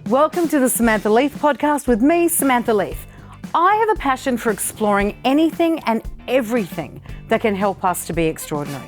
Welcome to the Samantha Leith podcast with me, Samantha Leith. I have a passion for exploring anything and everything that can help us to be extraordinary.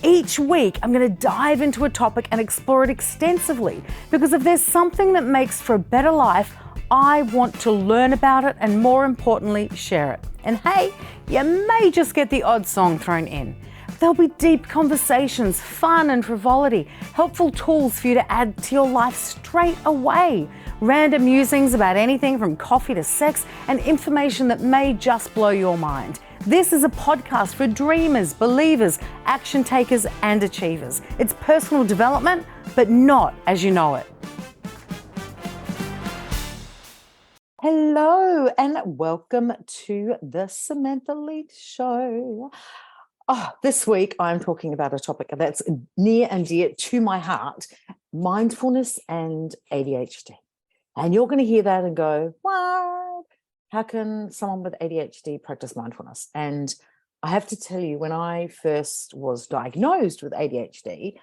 Each week, I'm going to dive into a topic and explore it extensively because if there's something that makes for a better life, I want to learn about it and, more importantly, share it. And hey, you may just get the odd song thrown in. There'll be deep conversations, fun and frivolity, helpful tools for you to add to your life straight away, random musings about anything from coffee to sex, and information that may just blow your mind. This is a podcast for dreamers, believers, action takers, and achievers. It's personal development, but not as you know it. Hello, and welcome to the Samantha Leith Show. This week I'm talking about a topic that's near and dear to my heart, mindfulness and ADHD. And you're going to hear that and go, what? How can someone with ADHD practice mindfulness? And I have to tell you, when I first was diagnosed with ADHD,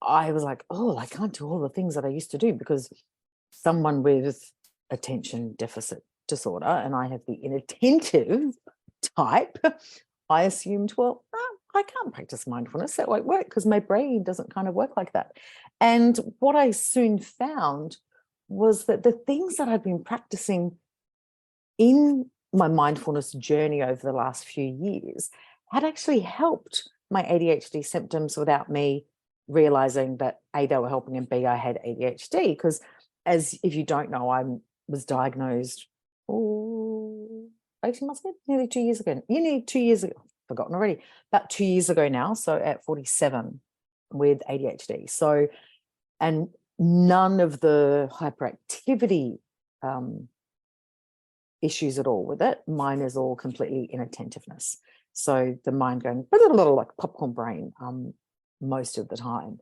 I was like, I can't do all the things that I used to do because someone with attention deficit disorder, and I have the inattentive type, I assumed, I can't practice mindfulness. That won't work because my brain doesn't kind of work like that. And what I soon found was that the things that I've been practicing in my mindfulness journey over the last few years had actually helped my ADHD symptoms without me realizing that A, they were helping, and B, I had ADHD. Because as if you don't know, I was diagnosed 18 months ago, nearly 2 years ago. Nearly 2 years ago, forgotten already, about 2 years ago now. So at 47 with ADHD. So, and none of the hyperactivity issues at all with it. Mine is all completely inattentiveness. So the mind going a little like popcorn brain most of the time.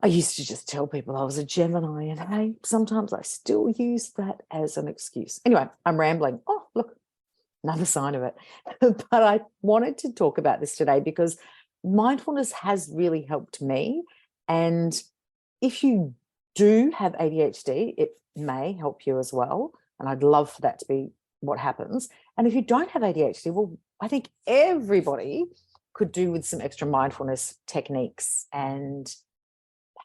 I used to just tell people I was a Gemini, and hey, sometimes I still use that as an excuse. Anyway, I'm rambling. Oh, look, another sign of it. But I wanted to talk about this today because mindfulness has really helped me. And if you do have ADHD, it may help you as well. And I'd love for that to be what happens. And if you don't have ADHD, well, I think everybody could do with some extra mindfulness techniques and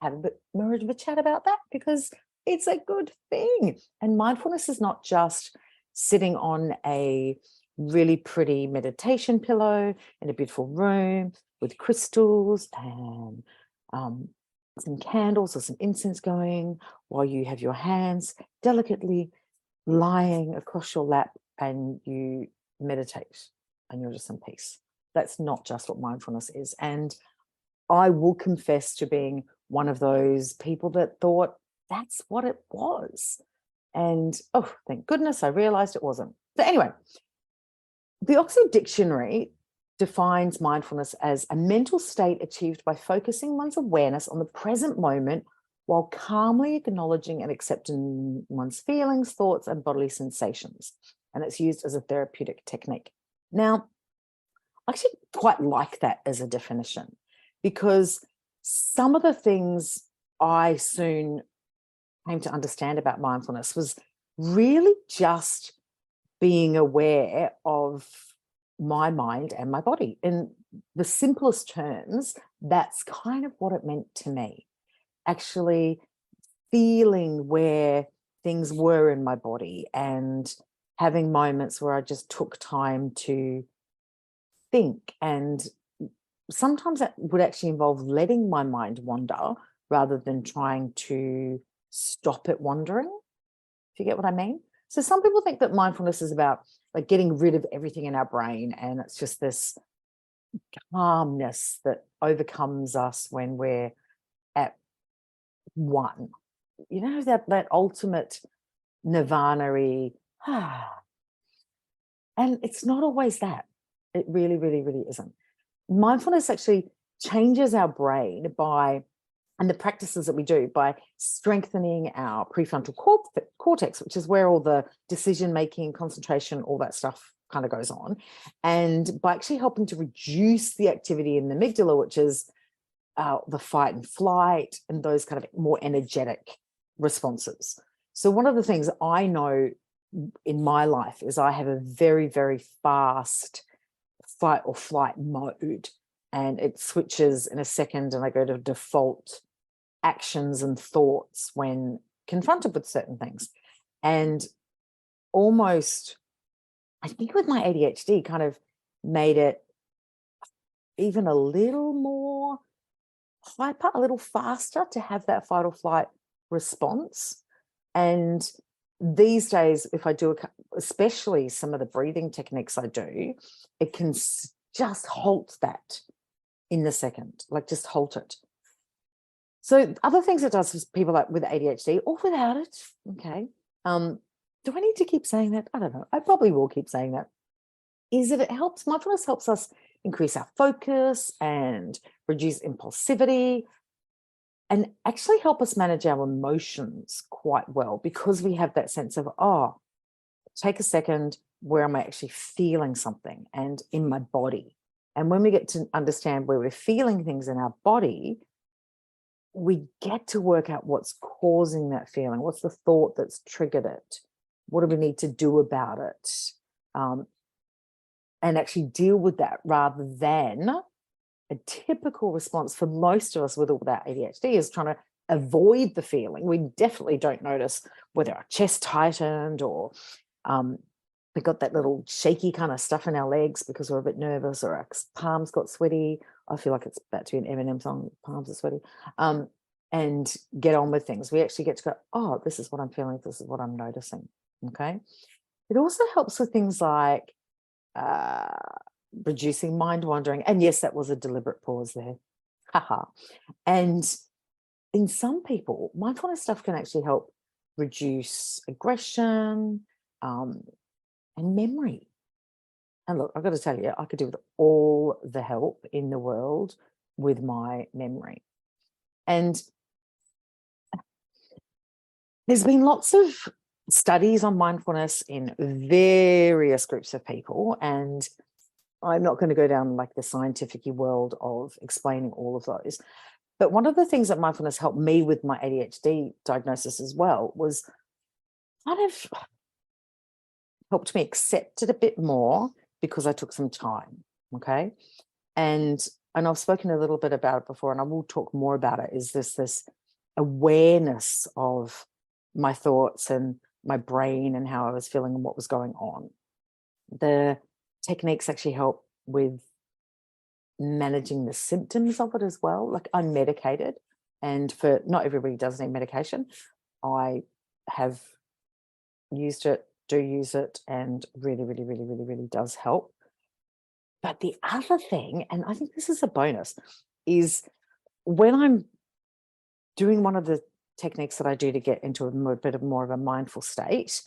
have a bit more of a chat about that because it's a good thing. And mindfulness is not just sitting on a really pretty meditation pillow in a beautiful room with crystals and some candles or some incense going while you have your hands delicately lying across your lap and you meditate and you're just in peace. That's not just what mindfulness is. And I will confess to being one of those people that thought that's what it was. And thank goodness I realized it wasn't. So anyway, the Oxford Dictionary defines mindfulness as a mental state achieved by focusing one's awareness on the present moment while calmly acknowledging and accepting one's feelings, thoughts, and bodily sensations. And it's used as a therapeutic technique. Now, I actually quite like that as a definition because some of the things I soon came to understand about mindfulness was really just being aware of my mind and my body. In the simplest terms, that's kind of what it meant to me. Actually feeling where things were in my body and having moments where I just took time to think. And sometimes that would actually involve letting my mind wander rather than trying to stop it wandering, if you get what I mean. So some people think that mindfulness is about like getting rid of everything in our brain, and it's just this calmness that overcomes us when we're at one. You know, that ultimate nirvana-y, and it's not always that. It really, really, really isn't. Mindfulness actually changes our brain and the practices that we do by strengthening our prefrontal cortex, which is where all the decision-making, concentration, all that stuff kind of goes on. And by actually helping to reduce the activity in the amygdala, which is the fight and flight and those kind of more energetic responses. So one of the things I know in my life is I have a very, very fast fight or flight mode, and it switches in a second, and I go to default actions and thoughts when confronted with certain things. And almost, I think with my ADHD, kind of made it even a little more hyper, a little faster to have that fight or flight response. And these days, if I do, especially some of the breathing techniques I do, it can just halt that in the second, like just halt it. So other things it does for people like with ADHD or without it, okay. Do I need to keep saying that? I don't know. I probably will keep saying that. Is that it helps, mindfulness helps us increase our focus and reduce impulsivity and actually help us manage our emotions quite well, because we have that sense of, oh, take a second, where am I actually feeling something and in my body? And when we get to understand where we're feeling things in our body, we get to work out what's causing that feeling. What's the thought that's triggered it? What do we need to do about it? And actually deal with that, rather than a typical response for most of us with or without ADHD is trying to avoid the feeling. We definitely don't notice whether our chest tightened or we got that little shaky kind of stuff in our legs because we're a bit nervous, or our palms got sweaty. I feel like it's about to be an Eminem song, palms are sweaty. And get on with things. We actually get to go, oh, this is what I'm feeling. This is what I'm noticing. Okay. It also helps with things like reducing mind wandering. And yes, that was a deliberate pause there. Haha. And in some people, mindfulness stuff can actually help reduce aggression and memory. And look, I've got to tell you, I could do with all the help in the world with my memory. And there's been lots of studies on mindfulness in various groups of people, and I'm not going to go down like the scientific world of explaining all of those. But one of the things that mindfulness helped me with my ADHD diagnosis as well was kind of helped me accept it a bit more, because I took some time, okay? And I've spoken a little bit about it before, and I will talk more about it, is this awareness of my thoughts and my brain and how I was feeling and what was going on. The techniques actually help with managing the symptoms of it as well. Like, I'm medicated, and for not everybody does need medication. I have used it, do use it, and really, really, really, really, really does help. But the other thing, and I think this is a bonus, is when I'm doing one of the techniques that I do to get into a bit of more of a mindful state,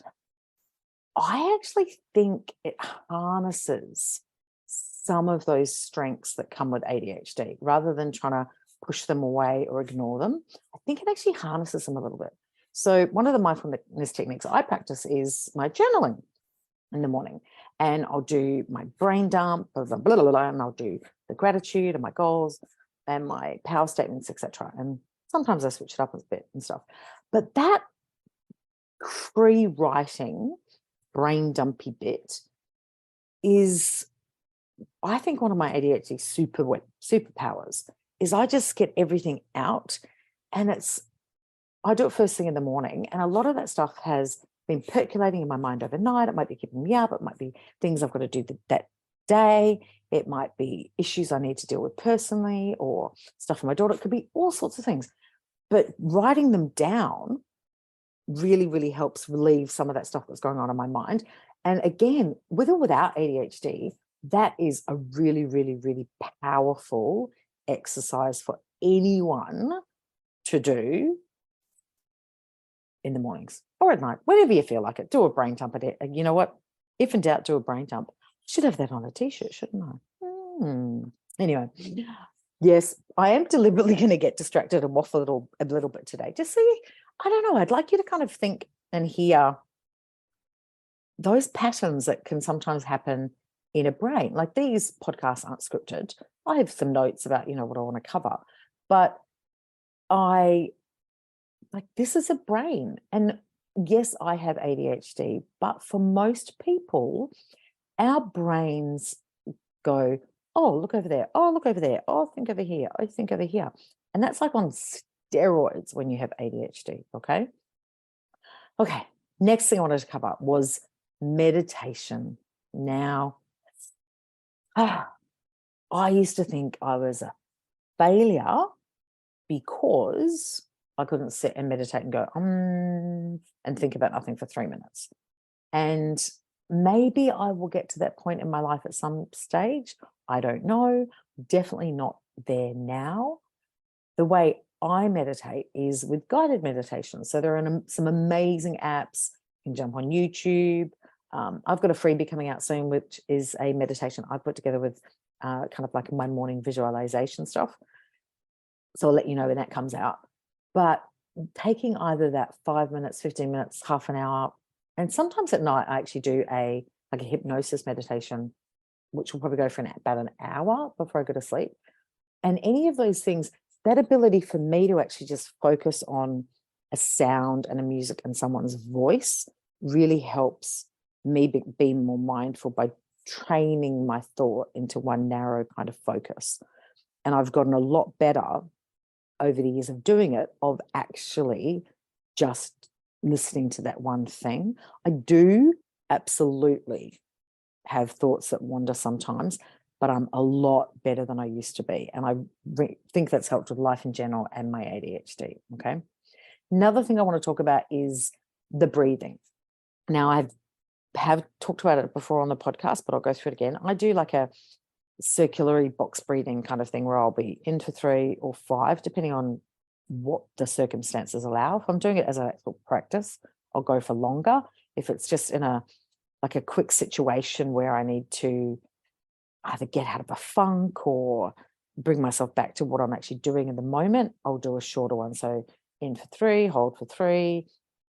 I actually think it harnesses some of those strengths that come with ADHD, rather than trying to push them away or ignore them. I think it actually harnesses them a little bit. So one of the mindfulness techniques I practice is my journaling in the morning, and I'll do my brain dump, blah, blah, blah, blah, blah, and I'll do the gratitude and my goals and my power statements, etc. And sometimes I switch it up a bit and stuff. But that free writing, brain dumpy bit is, I think, one of my ADHD superpowers is I just get everything out, and I do it first thing in the morning, and a lot of that stuff has been percolating in my mind overnight. It might be keeping me up. It might be things I've got to do that day. It might be issues I need to deal with personally, or stuff for my daughter. It could be all sorts of things. But writing them down really, really helps relieve some of that stuff that's going on in my mind. And again, with or without ADHD, that is a really, really, really powerful exercise for anyone to do in the mornings or at night, whenever you feel like it. Do a brain dump. You know what? If in doubt, do a brain dump. Should have that on a t-shirt, shouldn't I? Anyway, yes, I am deliberately going to get distracted and waffle a little bit today. Just see, I don't know, I'd like you to kind of think and hear those patterns that can sometimes happen in a brain. Like, these podcasts aren't scripted. I have some notes about, what I want to cover, but like, this is a brain. And yes, I have ADHD, but for most people, our brains go, oh, look over there. Oh, look over there. Oh, think over here. Oh, think over here. And that's like on steroids when you have ADHD. Okay. Okay. Next thing I wanted to cover was meditation. Now, I used to think I was a failure because I couldn't sit and meditate and go, and think about nothing for 3 minutes. And maybe I will get to that point in my life at some stage. I don't know. Definitely not there now. The way I meditate is with guided meditation. So there are some amazing apps. You can jump on YouTube. I've got a freebie coming out soon, which is a meditation I put together with kind of like my morning visualization stuff. So I'll let you know when that comes out. But taking either that 5 minutes, 15 minutes, half an hour, and sometimes at night I actually do a hypnosis meditation, which will probably go for about an hour before I go to sleep. And any of those things, that ability for me to actually just focus on a sound and a music and someone's voice really helps me be more mindful by training my thought into one narrow kind of focus. And I've gotten a lot better over the years of doing it, of actually just listening to that one thing. I do absolutely have thoughts that wander sometimes, but I'm a lot better than I used to be. And I think that's helped with life in general and my ADHD. Okay. Another thing I want to talk about is the breathing. Now, I have talked about it before on the podcast, but I'll go through it again. I do like a circulatory box breathing kind of thing where I'll be in for 3 or 5, depending on what the circumstances allow. If I'm doing it as an actual practice, I'll go for longer. If it's just in a quick situation where I need to either get out of a funk or bring myself back to what I'm actually doing in the moment, I'll do a shorter one. So in for 3, hold for 3,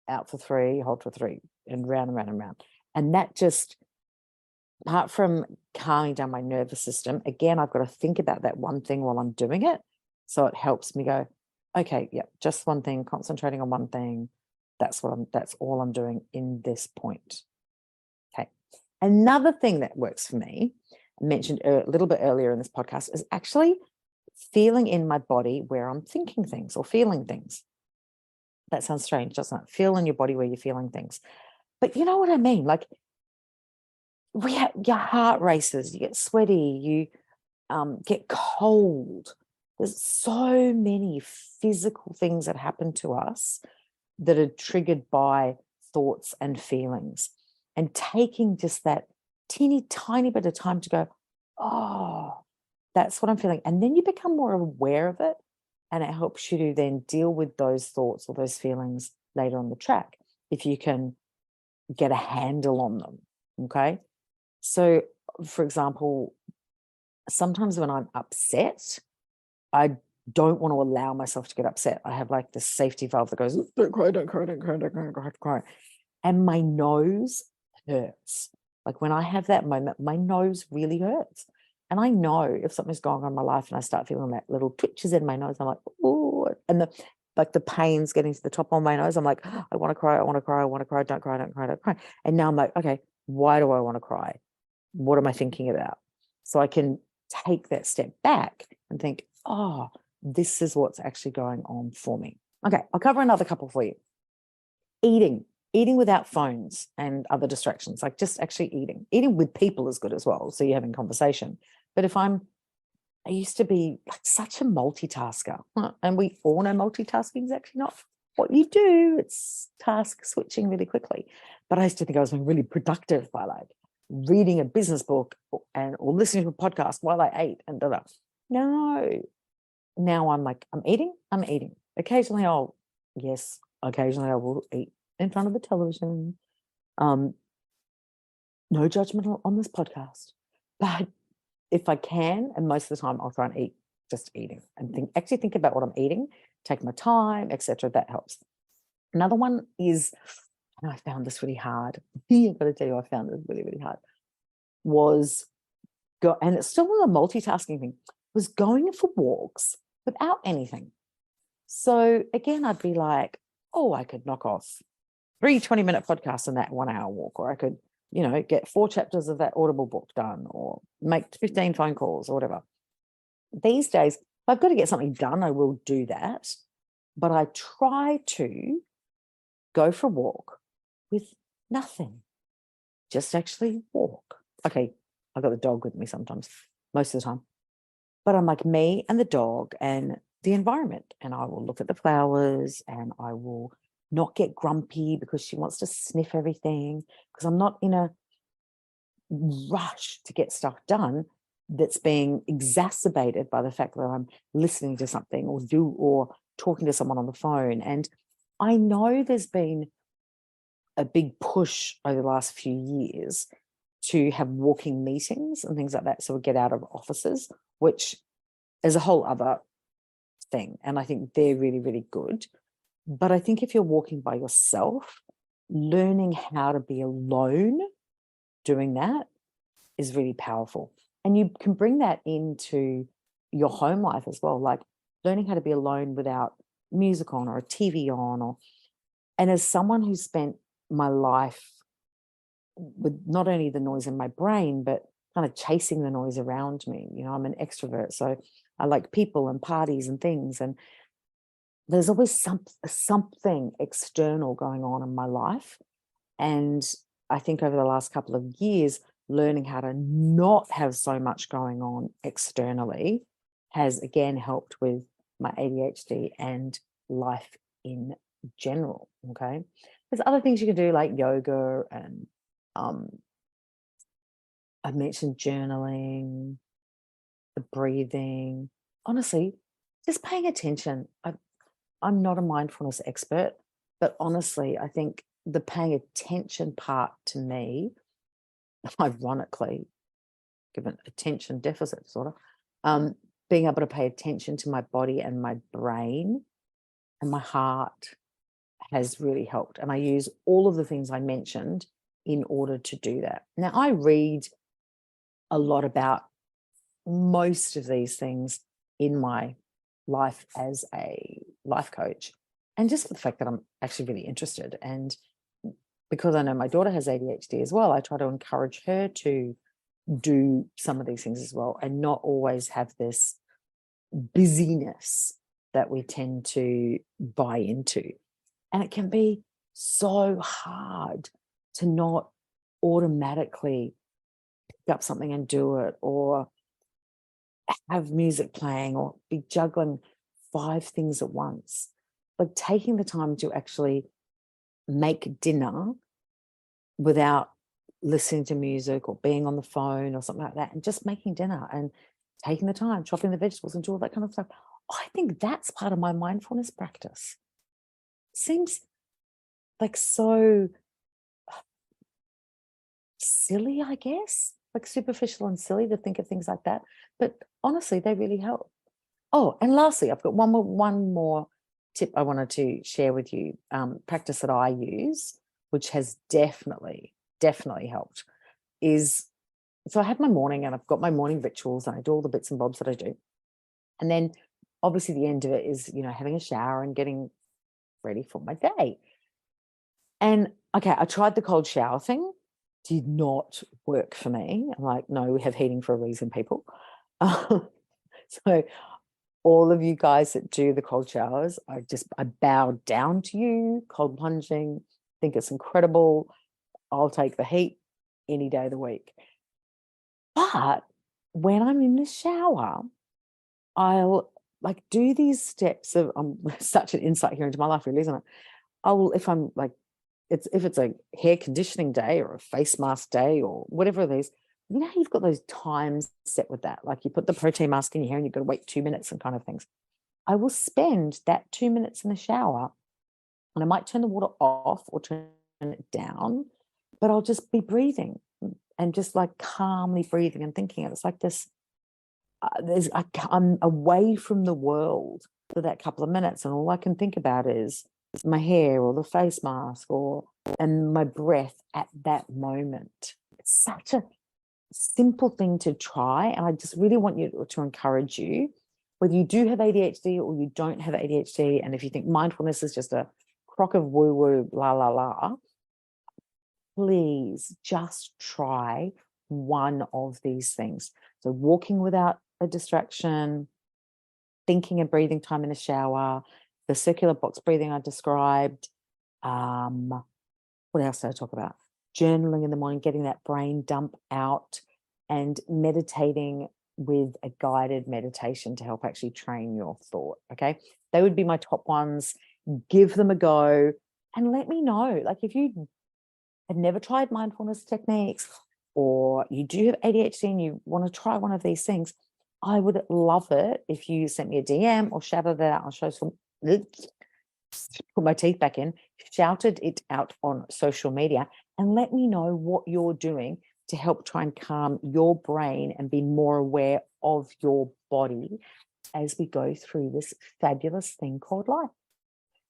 out for 3, hold for 3, and round and round and round. And that just, apart from calming down my nervous system, again, I've got to think about that one thing while I'm doing it. So it helps me go, okay, yeah, just one thing, concentrating on one thing. That's all I'm doing in this point. Okay. Another thing that works for me, I mentioned a little bit earlier in this podcast, is actually feeling in my body where I'm thinking things or feeling things. That sounds strange, doesn't it? Feel in your body where you're feeling things. But you know what I mean? Like, your heart races, you get sweaty, you get cold. There's so many physical things that happen to us that are triggered by thoughts and feelings. And taking just that teeny tiny bit of time to go, oh, that's what I'm feeling. And then you become more aware of it, and it helps you to then deal with those thoughts or those feelings later on the track, if you can get a handle on them. Okay. So, for example, sometimes when I'm upset, I don't want to allow myself to get upset. I have like this safety valve that goes, don't cry, don't cry, don't cry, don't cry, don't cry. And my nose hurts. Like when I have that moment, my nose really hurts. And I know if something's going on in my life and I start feeling that little twitches in my nose, I'm like, oh, and the pain's getting to the top of my nose. I'm like, I want to cry, I want to cry, I want to cry, don't cry, don't cry, don't cry. And now I'm like, okay, why do I want to cry? What am I thinking about? So I can take that step back and think, oh, this is what's actually going on for me. Okay, I'll cover another couple for you. Eating without phones and other distractions, like just actually eating with people is good as well. So you're having conversation. But I used to be like such a multitasker, and we all know multitasking is actually not what you do. It's task switching really quickly. But I used to think I was being really productive by like reading a business book or listening to a podcast while I ate and da. No, now I'm like, I'm eating. Occasionally I will eat in front of the television. No judgment on this podcast, but if I can, and most of the time I'll try and eat just eating and think about what I'm eating, take my time, etc. That helps. Another one is, and I found this really hard. I've got to tell you, I found this really, really hard. And it's still a multitasking thing, was going for walks without anything. So again, I'd be like, oh, I could knock off 3 20-minute podcasts in that 1 hour walk, or I could, get 4 chapters of that Audible book done, or make 15 phone calls or whatever. These days, if I've got to get something done, I will do that. But I try to go for a walk with nothing, just actually walk. Okay, I've got the dog with me sometimes, most of the time. But I'm like me and the dog and the environment. And I will look at the flowers, and I will not get grumpy because she wants to sniff everything, because I'm not in a rush to get stuff done that's being exacerbated by the fact that I'm listening to something or talking to someone on the phone. And I know there's been a big push over the last few years to have walking meetings and things like that, so we get out of offices, which is a whole other thing. And I think they're really, really good. But I think if you're walking by yourself, learning how to be alone doing that is really powerful. And you can bring that into your home life as well, like learning how to be alone without music on or a TV on. And as someone who's spent my life with not only the noise in my brain, but kind of chasing the noise around me, I'm an extrovert, so I like people and parties and things. And there's always something external going on in my life. And I think over the last couple of years, learning how to not have so much going on externally has again helped with my ADHD and life in general. Okay. There's other things you can do like yoga, and I mentioned journaling, the breathing. Honestly, just paying attention. I'm not a mindfulness expert, but honestly, I think the paying attention part to me, ironically, given attention deficit disorder, being able to pay attention to my body and my brain and my heart has really helped. And I use all of the things I mentioned in order to do that. Now, I read a lot about most of these things in my life as a life coach, and just for the fact that I'm actually really interested. And because I know my daughter has ADHD as well, I try to encourage her to do some of these things as well, and not always have this busyness that we tend to buy into. And it can be so hard to not automatically pick up something and do it, or have music playing, or be juggling 5 things at once. But taking the time to actually make dinner without listening to music or being on the phone or something like that, and just making dinner and taking the time, chopping the vegetables and do all that kind of stuff. I think that's part of my mindfulness practice. Seems like so silly, I guess, like superficial and silly to think of things like that. But honestly, they really help. Oh, and lastly, I've got one more tip I wanted to share with you, practice that I use, which has definitely helped, is, so I have my morning and I've got my morning rituals and I do all the bits and bobs that I do. And then obviously the end of it is, having a shower and getting ready for my day. And okay, I tried the cold shower thing, did not work for me. I'm like, no, we have heating for a reason, people. So all of you guys that do the cold showers, I bow down to you. Cold plunging, think it's incredible. I'll take the heat any day of the week. But when I'm in the shower, I'll like do these steps of, such an insight here into my life, really, isn't it? If I'm like, if it's a hair conditioning day or a face mask day or whatever it is, you've got those times set with that. Like you put the protein mask in your hair and you've got to wait 2 minutes and kind of things. I will spend that 2 minutes in the shower, and I might turn the water off or turn it down, but I'll just be breathing and just like calmly breathing and thinking. It's like this, I'm away from the world for that couple of minutes, and all I can think about is my hair or the face mask and my breath at that moment. It's such a simple thing to try, and I just really want you to encourage you, whether you do have ADHD or you don't have ADHD, and if you think mindfulness is just a crock of woo-woo, la, la, la, please just try one of these things. So walking without a distraction, thinking and breathing time in the shower, the circular box breathing I described. What else did I talk about? Journaling in the morning, getting that brain dump out, and meditating with a guided meditation to help actually train your thought. Okay. They would be my top ones. Give them a go and let me know. Like if you have never tried mindfulness techniques, or you do have ADHD and you want to try one of these things, I would love it if you sent me a DM or shouted it out. I'll show some, put my teeth back in, shouted it out on social media, and let me know what you're doing to help try and calm your brain and be more aware of your body as we go through this fabulous thing called life.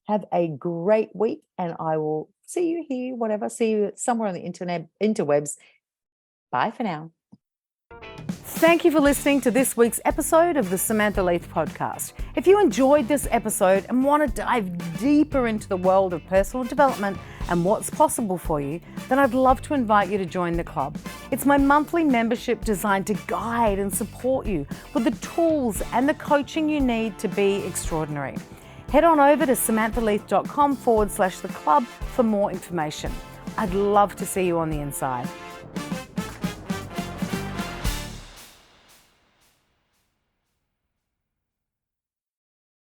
Have a great week, and I will see you here, see you somewhere on the interwebs. Bye for now. Thank you for listening to this week's episode of the Samantha Leith podcast. If you enjoyed this episode and want to dive deeper into the world of personal development and what's possible for you, then I'd love to invite you to join the club. It's my monthly membership designed to guide and support you with the tools and the coaching you need to be extraordinary. Head on over to samanthaleith.com/the club for more information. I'd love to see you on the inside.